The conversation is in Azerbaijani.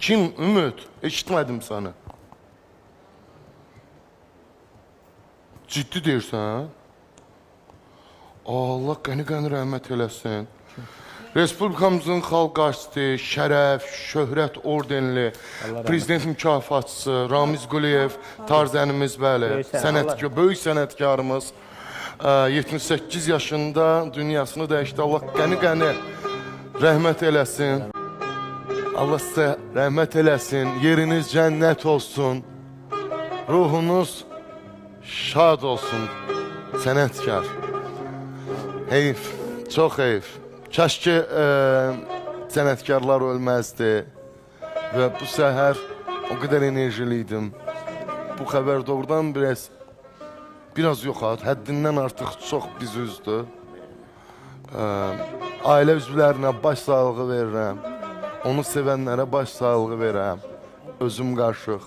Kim? Ümid? Eşitmədim səni. Ciddi deyirsən? Allah qəni-qəni rəhmət eləsin. Respublikamızın xalq qaçdı, şərəf, şöhrət ordenli, prezident mükafatçısı Ramiz Quliyev, tarzənimiz, bəli, böyük sənətkarımız. 78 yaşında dünyasını dəyişdi. Allah qəni-qəni rəhmət eləsin. Allah sizə rəhmət eləsin. Yeriniz cənnət olsun. Ruhunuz şad olsun. Sənətkar. Heyf, çox heyf. Kaş ki sənətkarlar ölməzdi. Və bu səhər o qədər enerjili idim. Bu xəbər doğrudan biraz yox, həddindən artıq çox bizi üzdü. Ailə üzvlərinə baş sağlığı verirəm. Onu sevənlərə baş sağlığı verirəm. Özüm qarışıq.